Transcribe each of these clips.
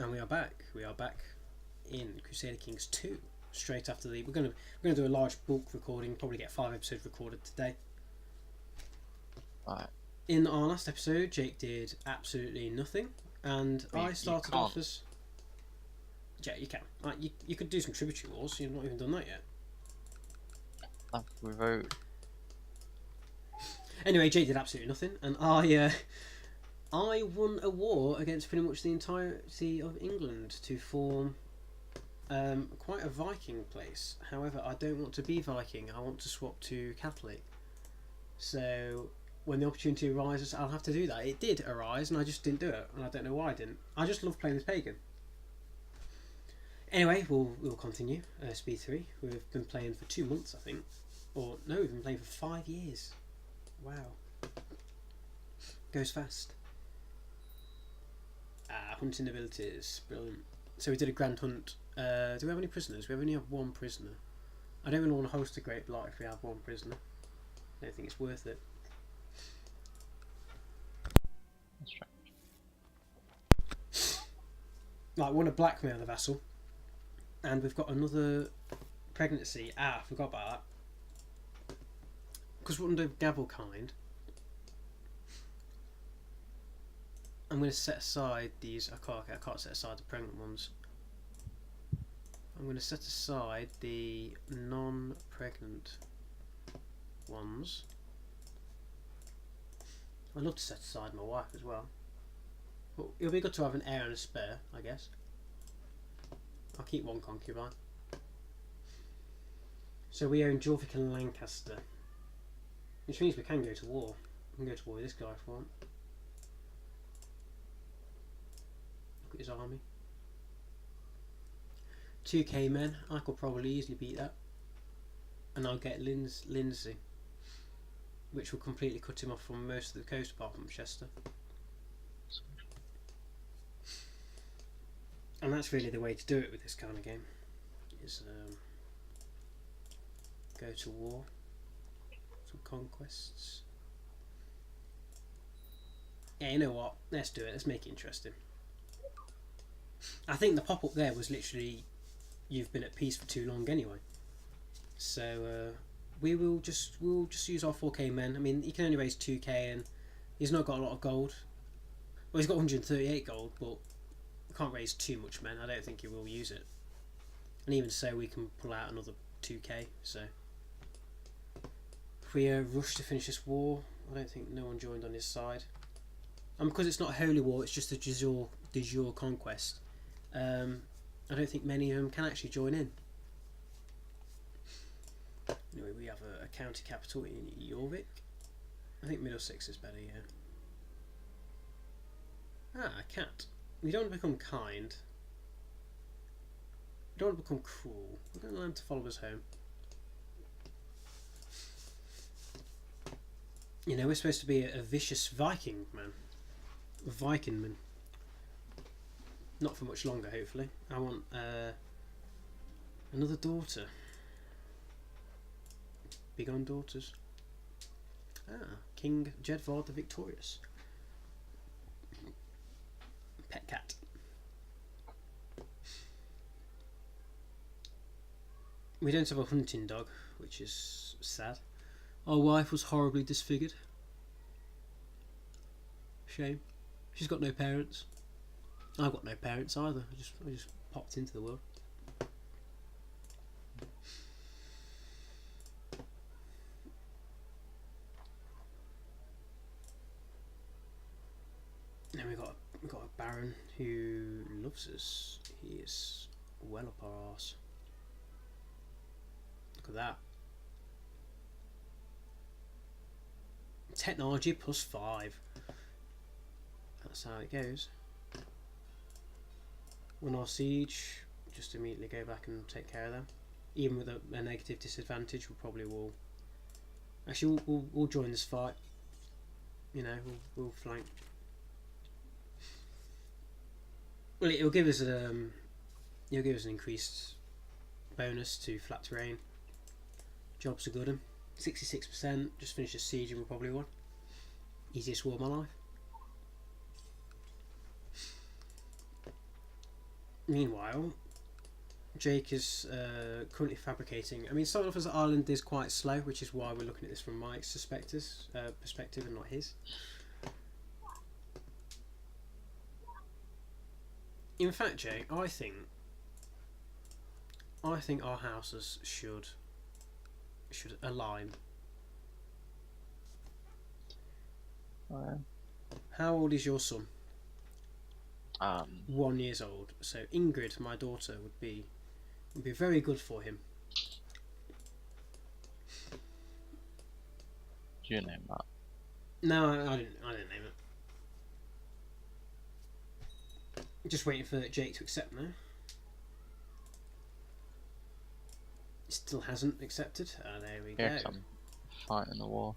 And we are back. We are back in Crusader Kings 2. Straight after the we're gonna do a large bulk recording. Probably get 5 episodes recorded today. Right. In our last episode, Jake did absolutely nothing, and I started off as. Yeah, you can. You could do some tributary wars. You've not even done that yet. Revote. Anyway, Jake did absolutely nothing, and I won a war against pretty much the entirety of England to form quite a Viking place. However, I don't want to be Viking. I want to swap to Catholic. So when the opportunity arises, I'll have to do that. It did arise, and I just didn't do it, and I don't know why I didn't. I just love playing as pagan. Anyway, we'll continue. Speed 3. We've been playing for 2 months, I think. Or no, we've been playing for 5 years. Wow. Goes fast. Hunting abilities. Brilliant. So we did a grand hunt. Do we have any prisoners? We only have 1 prisoner. I don't really want to host a great lot if we have 1 prisoner. I don't think it's worth it. That's right. Like, we want to blackmail the vassal. And we've got another pregnancy. I forgot about that. Because we're under Gavel kind. I'm going to set aside these. I can't set aside the pregnant ones. I'm going to set aside the non-pregnant ones. I'd love to set aside my wife as well. But it'll be good to have an heir and a spare, I guess. I'll keep 1 concubine. So we own Jorvik and Lancaster. Which means we can go to war. We can go to war with this guy if we want. Look at his army. 2k men. I could probably easily beat that. And I'll get Lindsay. Which will completely cut him off from most of the coast apart from Chester. And that's really the way to do it with this kind of game. Is go to war. Some conquests. Yeah, you know what? Let's do it. Let's make it interesting. I think the pop-up there was literally you've been at peace for too long anyway. So we'll just use our 4k men. I mean, he can only raise 2k and he's not got a lot of gold. Well, he's got 138 gold, but we can't raise too much men. I don't think he will use it. And even so, we can pull out another 2k. So if we rush to finish this war, I don't think no one joined on his side. And because it's not a holy war, it's just a de jure conquest. I don't think many of them can actually join in. Anyway, we have a county capital in Jorvik. I think Middlesex is better, yeah. A cat. We don't want to become kind. We don't want to become cruel. We're going to learn to follow us home. You know, we're supposed to be a vicious Viking man. Viking man. Not for much longer, hopefully. I want another daughter. Begone daughters. King Jedvard the Victorious. Pet cat. We don't have a hunting dog, which is sad. Our wife was horribly disfigured. Shame. She's got no parents. I've got no parents either. I just popped into the world. And we got a baron who loves us. He is well up our arse. Look at that. Technology +5. That's how it goes. Win our siege, just immediately go back and take care of them. Even with a negative disadvantage, we probably will. Actually, we'll join this fight. You know, we'll flank. Well, it'll give us an increased bonus to flat terrain. Jobs are good. 66%. Just finished a siege and we'll probably won. Easiest war of my life. Meanwhile, Jake is currently fabricating. I mean, starting off as Ireland is quite slow, which is why we're looking at this from Mike's perspective and not his. In fact, Jake, I think our houses should align. How old is your son? 1 year old. So Ingrid, my daughter, would be very good for him. Do you name that? No, I didn't name it. Just waiting for Jake to accept now. Still hasn't accepted. Oh, there we go. I'm fighting the war.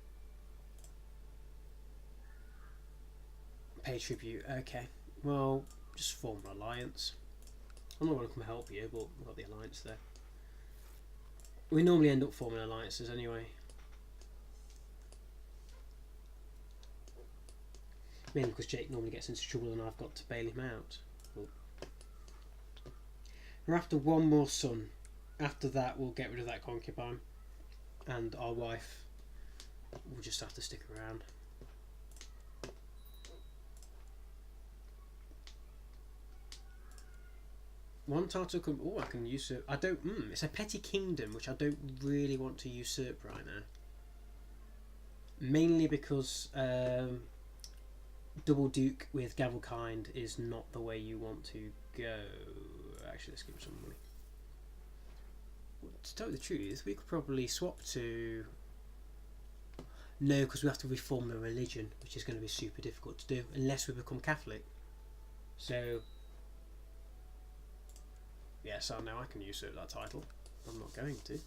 Pay tribute. Okay. Well, just form an alliance. I'm not going to come help you, but we've got the alliance there. We normally end up forming alliances anyway. Mainly because Jake normally gets into trouble and I've got to bail him out. But we're after one more son. After that, we'll get rid of that concubine. And our wife will just have to stick around. One title I can usurp. I don't. It's a petty kingdom, which I don't really want to usurp right now. Mainly because double duke with Gavelkind is not the way you want to go. Actually, let's give him some money. To tell you the truth, we could probably swap to. No, because we have to reform the religion, which is going to be super difficult to do unless we become Catholic. So. Yes, I know I can usurp that title. I'm not going to.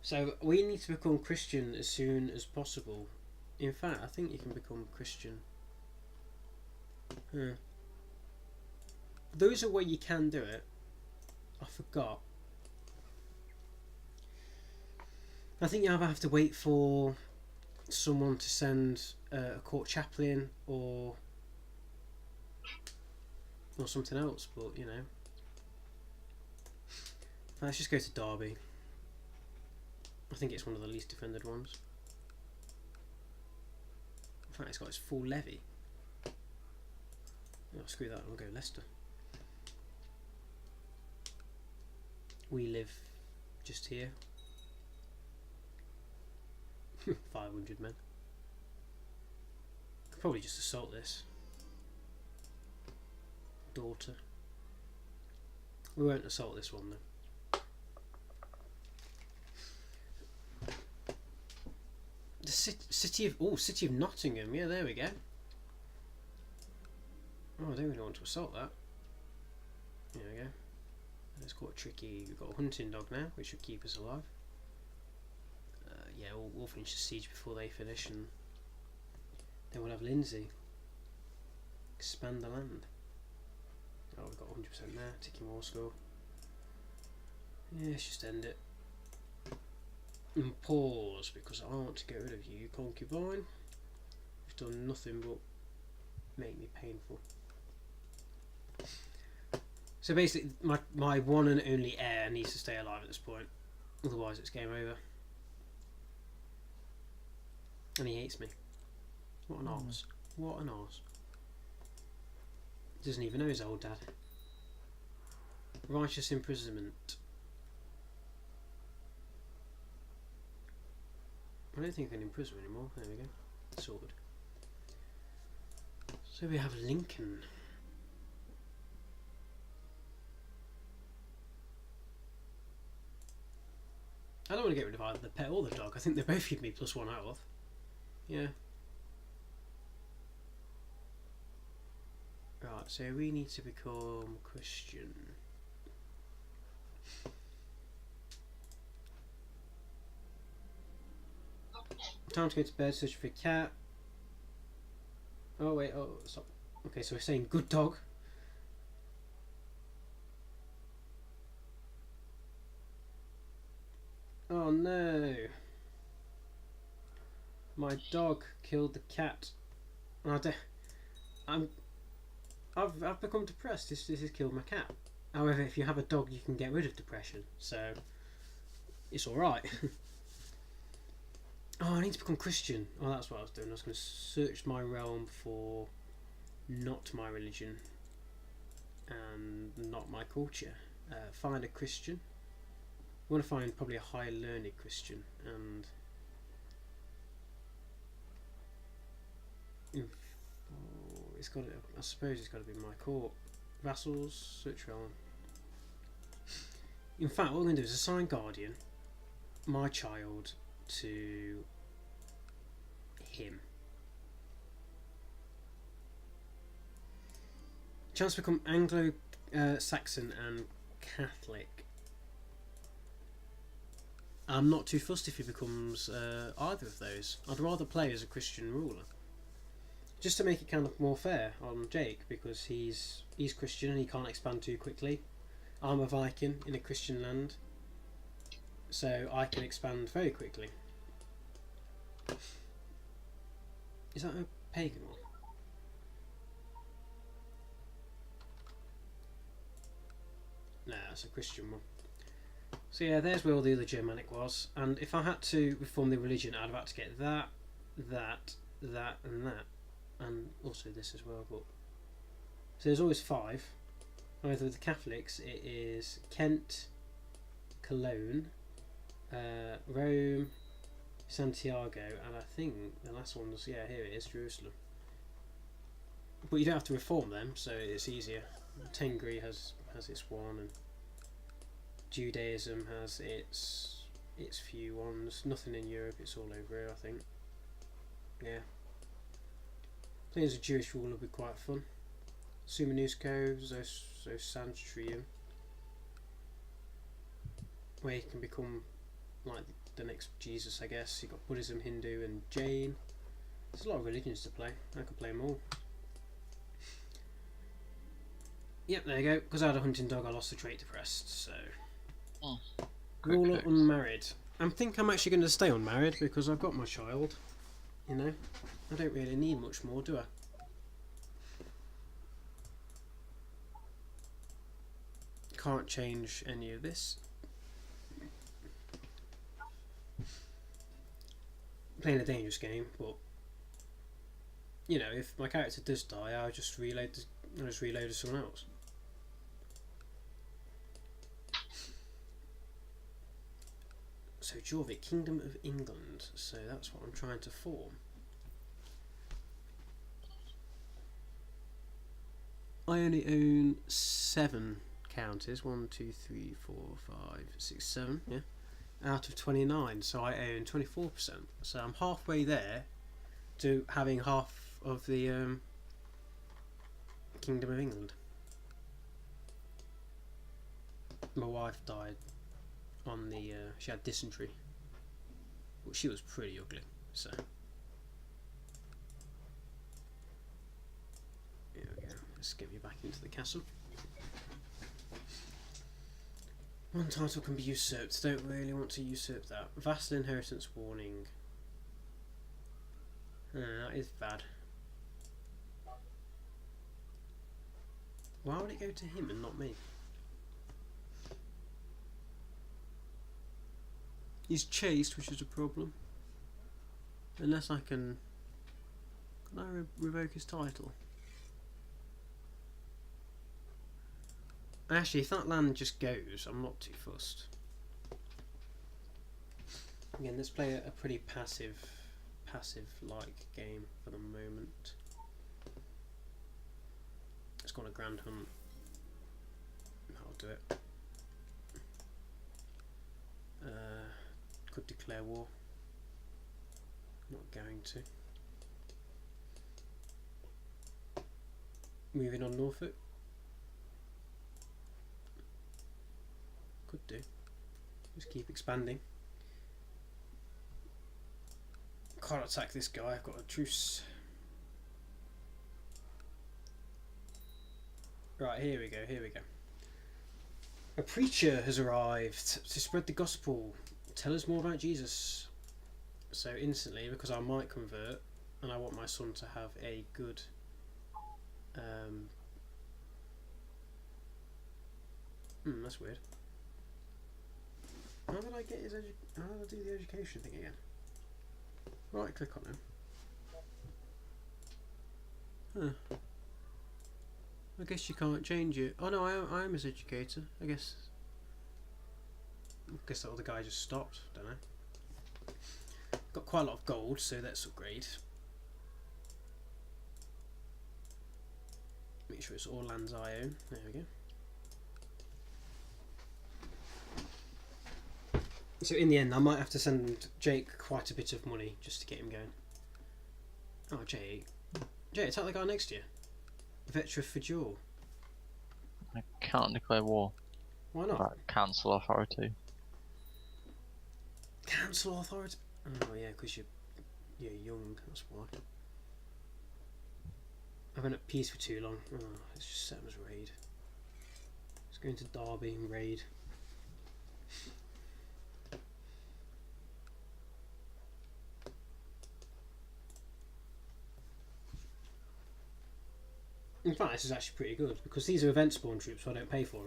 So we need to become Christian as soon as possible. In fact, I think you can become Christian. Those are where you can do it. I forgot. I think you either have to wait for someone to send a court chaplain or something else, but you know. Let's just go to Derby. I think it's one of the least defended ones. In fact, it's got its full levy. Oh, screw that, we'll go Leicester. We live just here. 500 men. Could probably just assault this. Daughter. We won't assault this one though. The city of Nottingham. Yeah, there we go. Oh, I don't really want to assault that. There we go. It's quite tricky. We've got a hunting dog now, which should keep us alive. Yeah, we'll finish the siege before they finish, and then we'll have Lindsay. Expand the land. Oh, we've got 100% there. Ticking war score. Yeah, let's just end it. And pause, because I want to get rid of you, concubine. You've done nothing but make me painful. So basically, my one and only heir needs to stay alive at this point. Otherwise, it's game over. And he hates me. What an arse. What an arse. Doesn't even know his old dad. Righteous imprisonment. I don't think I can imprison anymore. There we go. Sorted. So we have Lincoln. I don't want to get rid of either the pet or the dog. I think they both give me +1 health. Yeah. Right, so we need to become Christian. Time to go to bed, search for a cat. Oh wait, oh stop. Okay, so we're saying good dog. Oh no. My dog killed the cat. I'm I've become depressed. This has killed my cat. However, if you have a dog, you can get rid of depression, so it's all right. Oh, I need to become Christian. Oh, that's what I was doing. I was going to search my realm for not my religion and not my culture. Find a Christian. I want to find probably a high learned Christian, and it's got. I suppose it's got to be my court vassals. Search realm. In fact, what I'm going to do is assign guardian, my child, to him. Chance to become Anglo-Saxon and Catholic. I'm not too fussed if he becomes either of those. I'd rather play as a Christian ruler, just to make it kind of more fair on Jake, because he's Christian and he can't expand too quickly. I'm a Viking in a Christian land, so I can expand very quickly. Is that a pagan one? No, that's a Christian one. So yeah, there's where all the other Germanic was, and if I had to reform the religion, I'd have had to get that, and that, and also this as well. But so there's always 5. Either with the Catholics, it is Kent, Cologne, Rome, Santiago, and I think the last one was, yeah, here it is, Jerusalem. But you don't have to reform them, so it's easier. Tengri has its one, and Judaism has its few ones. Nothing in Europe, it's all over here, I think. Yeah. Playing as a Jewish ruler would be quite fun. Sumenusko, Zosantrium, where you can become like the next Jesus, I guess. You've got Buddhism, Hindu, and Jain. There's a lot of religions to play. I could play them all. Yep, there you go. Because I had a hunting dog, I lost the trait depressed. So, ruler unmarried. I think I'm actually going to stay unmarried because I've got my child. You know, I don't really need much more, do I? Can't change any of this. Playing a dangerous game, but you know, if my character does die, I'll just reload to someone else. So Jorvik, Kingdom of England. So that's what I'm trying to form. I only own 7 counties. 1, 2, 3, 4, 5, 6, 7. Yeah, out of 29. So I own 24%. So I'm halfway there to having half of the Kingdom of England. My wife died on the she had dysentery, but she was pretty ugly, so here we go. Let's get me back into the castle. One title can be usurped. Don't really want to usurp that. Vassal inheritance warning. That is bad. Why would it go to him and not me? He's chased, which is a problem. Unless I can I revoke his title? Actually, if that land just goes, I'm not too fussed. Again, let's play a pretty passive-like game for the moment. Let's go on a grand hunt. I'll do it. Could declare war. Not going to. Moving on Norfolk. Could do. Just keep expanding. Can't attack this guy, I've got a truce. Right, here we go. A preacher has arrived to spread the gospel. Tell us more about Jesus. So instantly, because I might convert and I want my son to have a good That's weird. How did I get his how did I do the education thing again? Right, click on him. Huh. I guess you can't change it. Oh no, I am his educator. I guess that other guy just stopped. Don't know. Got quite a lot of gold, so that's upgrade. Make sure it's all lands I own. There we go. So in the end, I might have to send Jake quite a bit of money just to get him going. Oh, Jake, attack the guy next to you. Vetra Fajor. I can't declare war. Why not? Right, cancel authority. Cancel authority. Oh yeah, because you're young. That's why. I've been at peace for too long. Oh, let's just set him as raid. Let's go into Derby and raid. In fact, this is actually pretty good because these are event spawn troops, so I don't pay for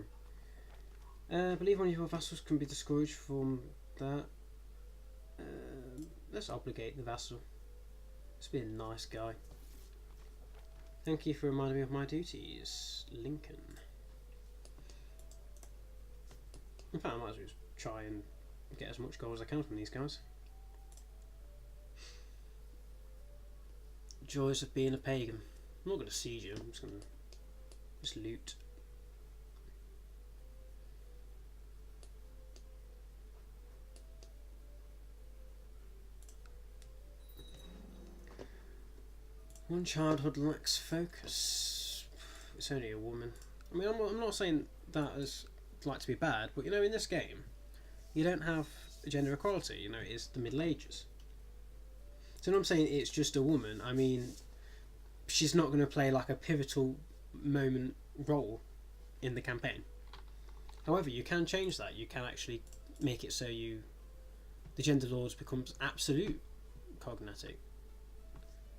them. I believe one of your vassals can be discouraged from that. Let's obligate the vassal. Let's be a nice guy. Thank you for reminding me of my duties, Lincoln. In fact, I might as well just try and get as much gold as I can from these guys. Joys of being a pagan. I'm not going to siege you, I'm just going to loot. One childhood lacks focus. It's only a woman. I mean, I'm not saying that as like to be bad, but you know, in this game, you don't have gender equality. You know, it's the Middle Ages. So when I'm saying it's just a woman, I mean, she's not going to play like a pivotal moment role in the campaign. However, you can change that. You can actually make it so the gender laws becomes absolute cognatic.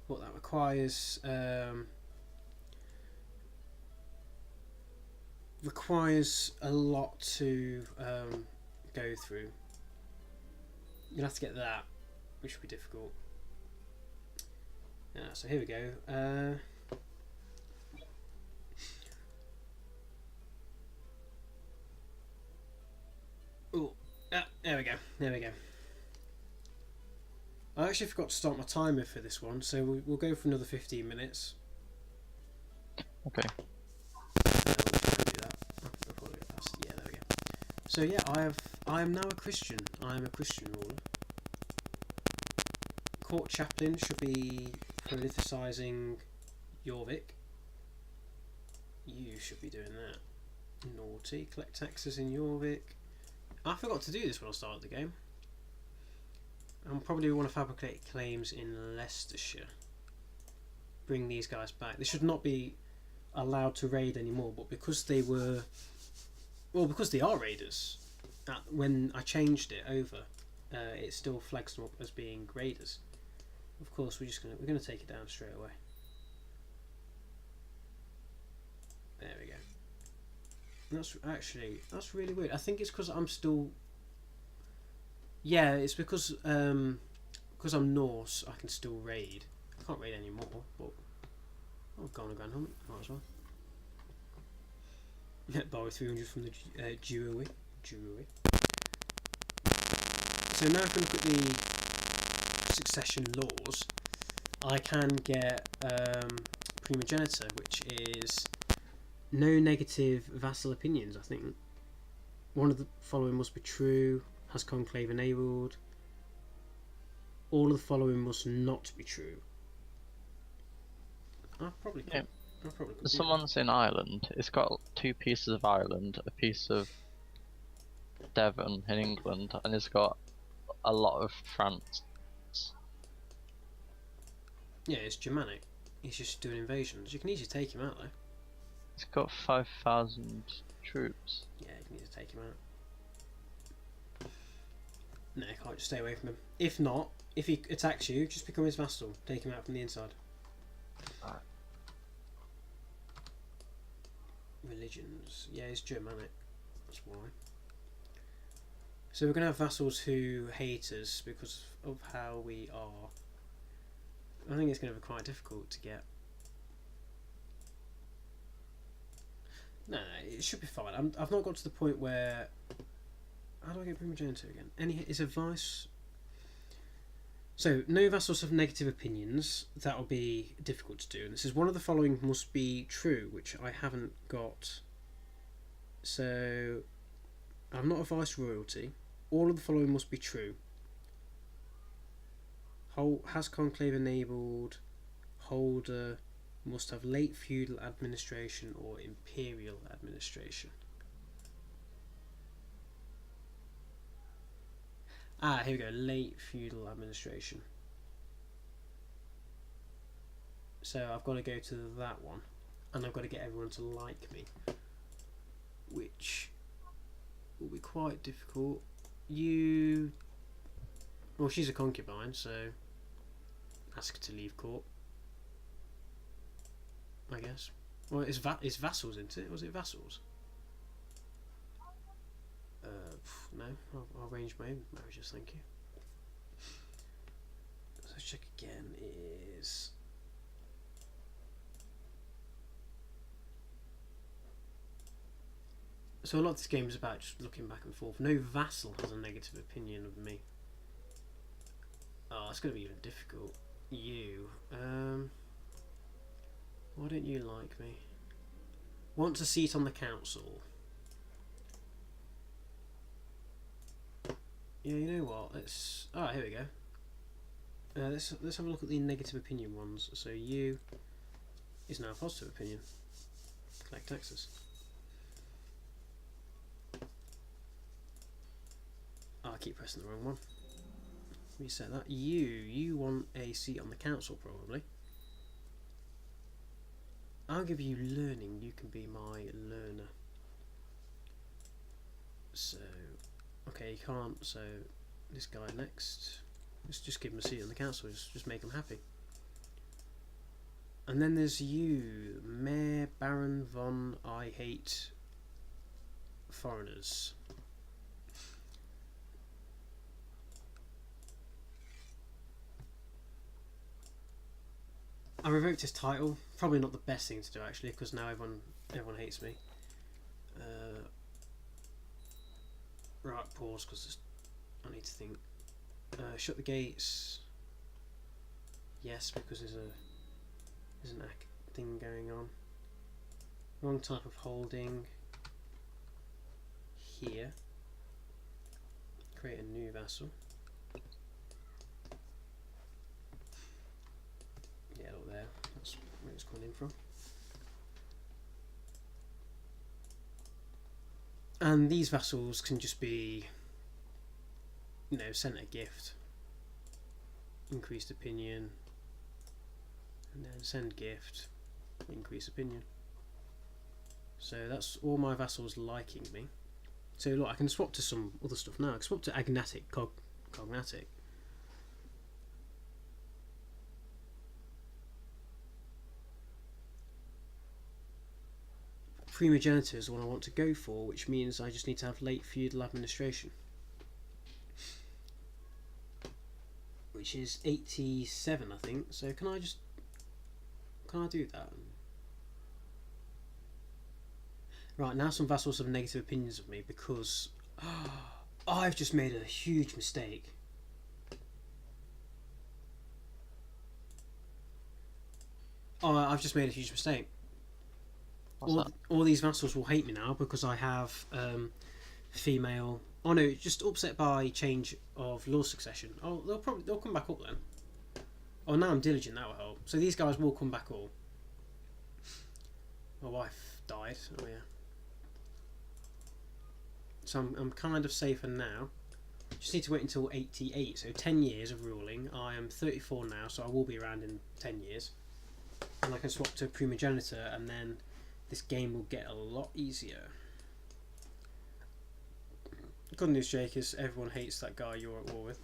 What that requires a lot to go through. You'll have to get that, which will be difficult. So here we go. There we go. There we go. I actually forgot to start my timer for this one, so we'll go for another 15 minutes. Okay. We'll try and do that. I'll probably get past. Yeah, there we go. So yeah, I am now a Christian. I am a Christian ruler. Court chaplain should be politicizing Jorvik. You should be doing that. Naughty. Collect taxes in Jorvik. I forgot to do this when I started the game. I'll probably want to fabricate claims in Leicestershire. Bring these guys back. They should not be allowed to raid anymore, but because they were... Well, because they are raiders. When I changed it over, it still flags them up as being raiders. Of course, we're gonna take it down straight away. There we go. That's really weird. I think it's because I'm still... Yeah, it's because I'm Norse, I can still raid. I can't raid anymore, but I'll go on a Grand Hunt, might as well. Borrow 300 from the Jewelry. So now if we look at the succession laws, I can get primogeniture, which is no negative vassal opinions, I think. One of the following must be true. Has conclave enabled. All of the following must not be true. I probably could. Yeah. Do Someone's in Ireland. It's got 2 pieces of Ireland, a piece of Devon in England, and it's got a lot of France. Yeah, it's Germanic. He's just doing invasions. You can easily take him out though. It's got 5,000 troops. Yeah, you can easily take him out. No, you can't just stay away from him. If not, if he attacks you, just become his vassal. Take him out from the inside. Right. Religions. Yeah, he's Germanic. that's why. So we're going to have vassals who hate us because of how we are. I think it's going to be quite difficult to get. No, it should be fine. I've not got to the point where. How do I get primogeniture again? Is advice. So no vassals have negative opinions. That will be difficult to do. And this is one of the following must be true, which I haven't got. So I'm not a vice royalty. All of the following must be true. Has conclave enabled. Holder must have late feudal administration or imperial administration. Here we go. Late feudal administration. So I've got to go to that one, and I've got to get everyone to like me, which will be quite difficult. Well, she's a concubine, so ask her to leave court, I guess. Well, it's vassals, isn't it? Was it vassals? No, I'll arrange my own marriages, thank you. So let's check again. Is so a lot of this game is about just looking back and forth. No vassal has a negative opinion of me. Oh, it's going to be even difficult. Why don't you like me? Wants a seat on the council. Yeah, you know what? Let's. Oh, here we go. Let's have a look at the negative opinion ones. So you is now a positive opinion. Collect taxes. Oh, I keep pressing the wrong one. Reset that. You want a seat on the council, probably. I'll give you learning. You can be my learner. So, okay, you can't. So, this guy next. Let's just give him a seat on the council. Just make him happy. And then there's you, Mayor Baron von I Hate Foreigners. I revoked his title. Probably not the best thing to do, actually, because now everyone hates me. Right, pause, because I need to think. Shut the gates. Yes, because there's an thing going on. Wrong type of holding. Here. Create a new vassal. Yeah, look there. That's where it's coming in from. And these vassals can just be, sent a gift, increased opinion, and then send gift, increase opinion. So that's all my vassals liking me. So look, I can swap to some other stuff now. I can swap to agnatic, cognatic. Primogeniture is the one I want to go for, which means I just need to have late feudal administration, which is 87, I think. So can I do that? Right, now some vassals have negative opinions of me because I've just made a huge mistake. I've just made a huge mistake. All these vassals will hate me now because I have female. Oh no, just upset by change of law succession. Oh, they'll come back up then. Oh, now I'm diligent. That will help. So these guys will come back all. My wife died. Oh yeah. So I'm kind of safer now. Just need to wait until 88. So 10 years of ruling. I am 34 now, so I will be around in 10 years. And I can swap to primogeniture, and then this game will get a lot easier. Good news, Jake, is everyone hates that guy you're at war with.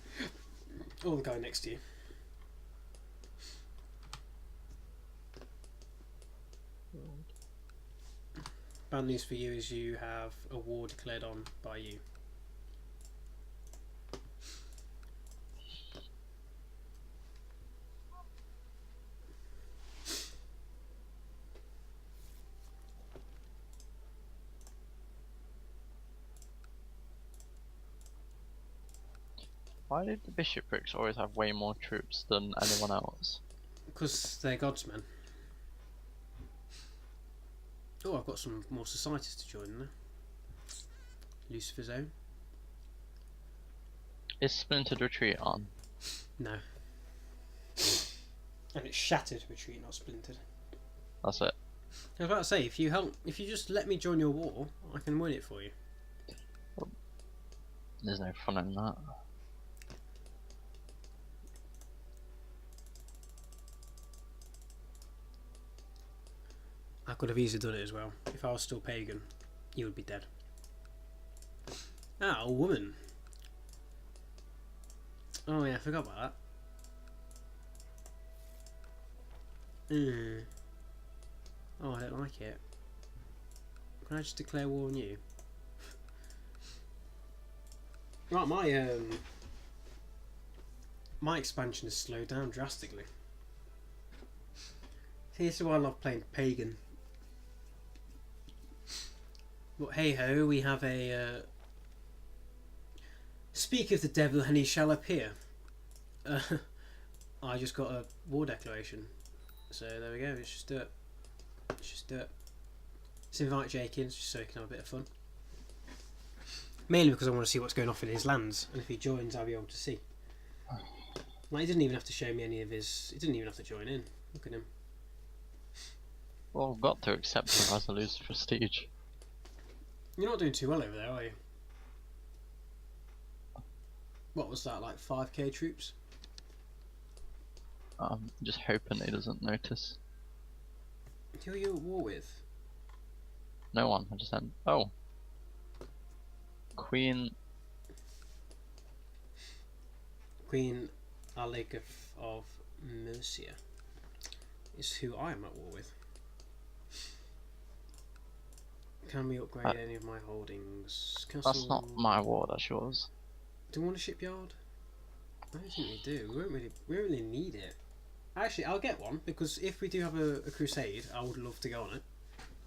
Or the guy next to you. Bad news for you is you have a war declared on by you. Why did the bishoprics always have way more troops than anyone else? Because they're gods, man. Oh, I've got some more societies to join now. Lucifer's Own. Is Splintered Retreat on? No. And it's Shattered Retreat, not Splintered. That's it. I was about to say, if you just let me join your war, I can win it for you. There's no fun in that. I could have easily done it as well. If I was still pagan, you would be dead. Ah, a woman. Oh yeah, I forgot about that. Oh, I don't like it. Can I just declare war on you? Right, my expansion has slowed down drastically. See, this is why I love playing pagan. But hey ho, we have a speak of the devil and he shall appear. I just got a war declaration, so there we go. Let's just do it. Let's invite Jake in just so he can have a bit of fun. Mainly because I want to see what's going off in his lands, and if he joins, I'll be able to see. Like, he didn't even have to show me any of his. He didn't even have to join in. Look at him. Well, I've got to accept him as a loser prestige. You're not doing too well over there, are you? What was that, like 5k troops? I'm just hoping he doesn't notice. Who are you at war with? No one. I just said, oh, Queen Alig of Mercia is who I am at war with. Can we upgrade any of my holdings? Castle... That's not my war, that's yours. Do we want a shipyard? I don't think we do. We don't really need it. Actually, I'll get one, because if we do have a crusade, I would love to go on it.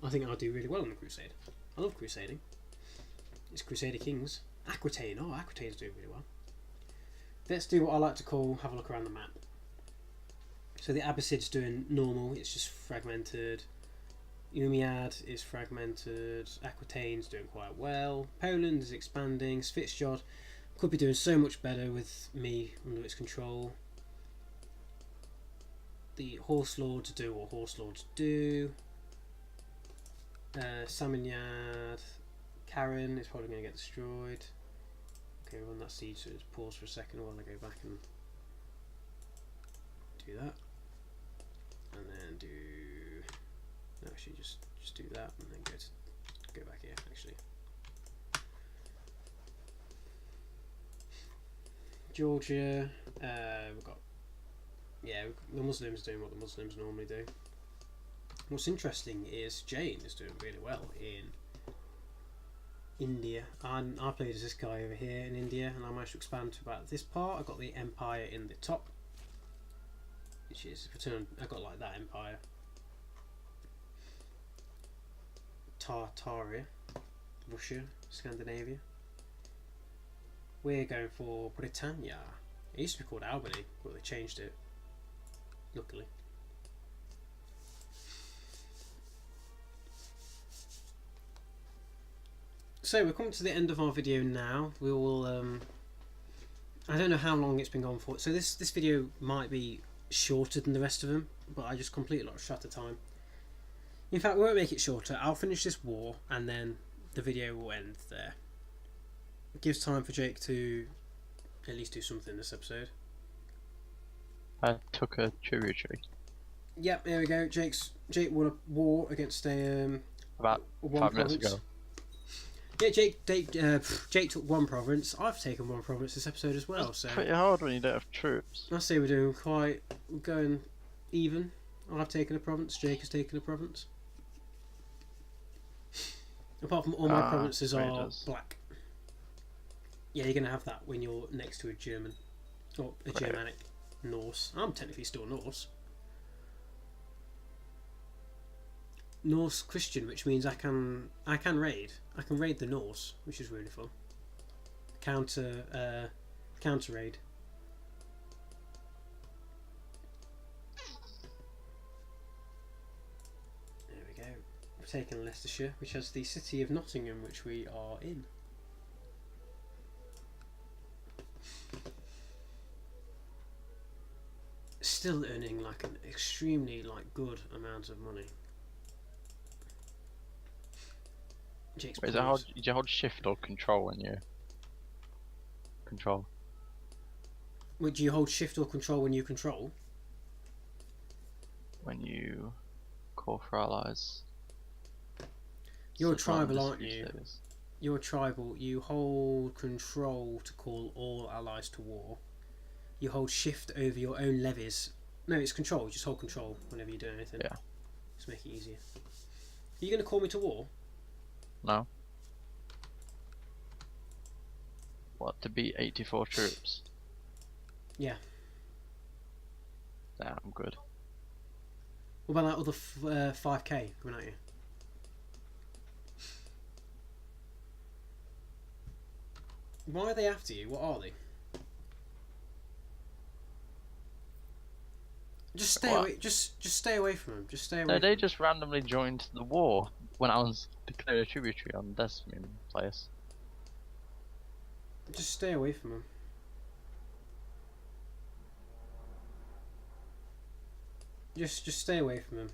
I think I'll do really well on the crusade. I love crusading. It's Crusader Kings. Aquitaine. Oh, Aquitaine's doing really well. Let's do what I like to call have a look around the map. So the Abbasid's doing normal. It's just fragmented. Umayyad is fragmented. Aquitaine's doing quite well. Poland is expanding. Svitjod could be doing so much better with me under its control. The Horse Lords do what Horse Lords do. Saminyad, Karen is probably going to get destroyed. Okay, run that siege, so just pause for a second while I go back and do that. And then do... No, actually just do that and then go back here, actually. Georgia, we've got... Yeah, the Muslims doing what the Muslims normally do. What's interesting is Jane is doing really well in India. And I played as this guy over here in India, and I managed to expand to about this part. I got the empire in the top, which is I got like that empire. Tartaria, Russia, Scandinavia. We're going for Britannia. It used to be called Albany, but they changed it, luckily. So we're coming to the end of our video now. We will I don't know how long it's been gone for. So this video might be shorter than the rest of them, but I just completed a lot of shatter time. In fact, we won't make it shorter. I'll finish this war and then the video will end there. It gives time for Jake to at least do something this episode. I took a tributary. Yep, there we go. Jake won a war against a About 5 minutes ago. Yeah, Jake took one province. I've taken one province this episode as well. That's so pretty hard when you don't have troops. I say we're going even. I've taken a province. Jake has taken a province. Apart from all my provinces are Raiders. black. Yeah, you're going to have that when you're next to a German. Or a Great. Germanic Norse. I'm technically still Norse. Norse Christian, which means I can raid. I can raid the Norse, which is really fun. Counter raid. There we go. We've taken Leicestershire, which has the city of Nottingham, which we are in. Still earning like an extremely good amount of money. Jake's Wait, do you hold shift or control when you control? Wait, do you hold shift or control when you control? When you call for allies. You're a So not tribal, this aren't you? Crusaders. You're a tribal. You hold control to call all allies to war. You hold shift over your own levies. No, it's control. Just hold control whenever you do anything. Yeah. Just make it easier. Are you going to call me to war? No. What, to beat 84 troops? Yeah. Damn good. What about that other 5k coming at you? Why are they after you? What are they? Just stay away. Just stay away from them. Just stay away. No, they from just randomly joined the war when I was declared a tributary on Desmond place. them. Just stay away from them. Just stay away from them.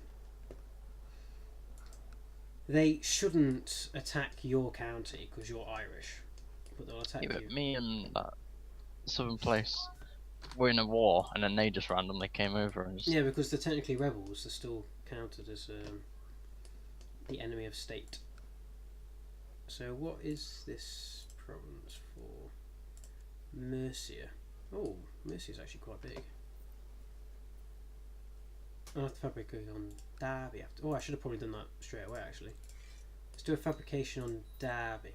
They shouldn't attack your county because you're Irish, but they'll attack Yeah, you. but me and that southern place were in a war, and then they just randomly came over and just... Yeah, because they're technically rebels. They're still counted as the enemy of state. So what is this province for? Mercia. Oh, Mercia's actually quite big. I'll have to fabricate on Derby after. Oh, I should have probably done that straight away actually. Let's do a fabrication on Derby.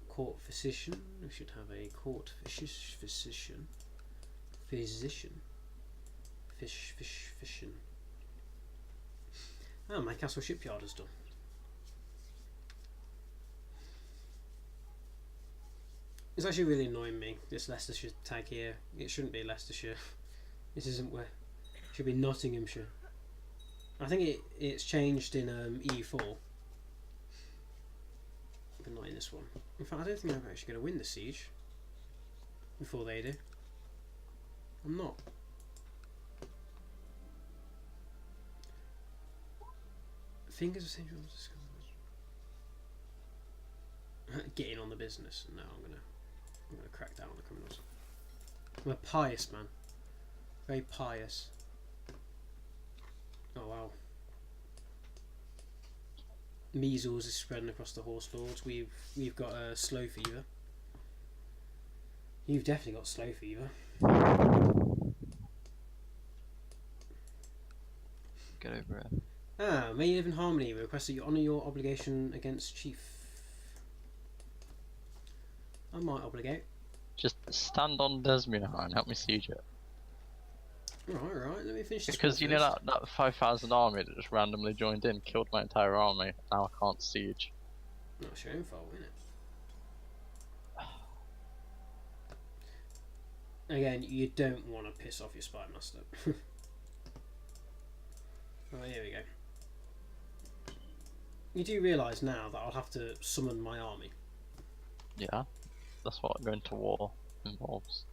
Court physician. We should have a court physician. Physician. Oh, my castle shipyard is done. It's actually really annoying me, this Leicestershire tag here. It shouldn't be Leicestershire. This isn't where. It should be Nottinghamshire. I think it's changed in EU4. But not in this one. In fact, I don't think I'm actually going to win the siege. Before they do. I'm not. Fingers of Central getting on the business. No, I'm gonna crack down on the criminals. I'm a pious man. Very pious. Oh wow. Measles is spreading across the horse lords. We've got a slow fever. You've definitely got slow fever. Get over it. Ah, may you live in harmony. We request that you honour your obligation against chief. I might obligate. Just stand on Desmond and help me siege it. Right, let me finish this. Because you know that 5,000 army that just randomly joined in, killed my entire army. Now I can't siege. That's your own fault, isn't it? Again, you don't want to piss off your spy master. Oh, here we go. You do realise now that I'll have to summon my army. Yeah, that's what going to war involves.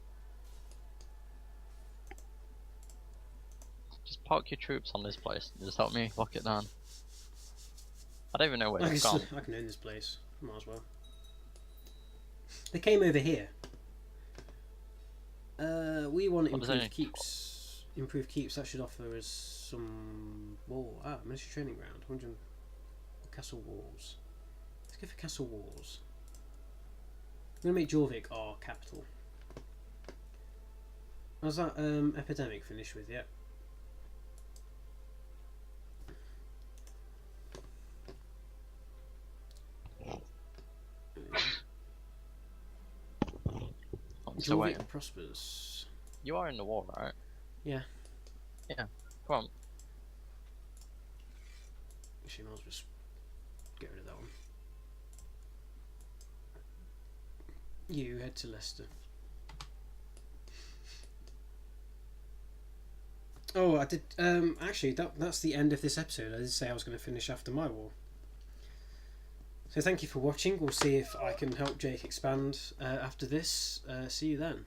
Just park your troops on this place and just help me lock it down. I don't even know where they've gone. I can own this place. Might as well. They came over here. We want improved keeps. Improved keeps. That should offer us some wall. Military training ground. 100 castle walls. Let's go for castle walls. I'm gonna make Jorvik our capital. How's that epidemic finished with? Yep. still waiting. Jorvik prospers. You are in the war, right? Yeah. Yeah. Come on. Actually, might as well just get rid of that one. You head to Leicester. Oh, I did. Actually, that's the end of this episode. I did say I was going to finish after my war. So thank you for watching. We'll see if I can help Jake expand after this. See you then.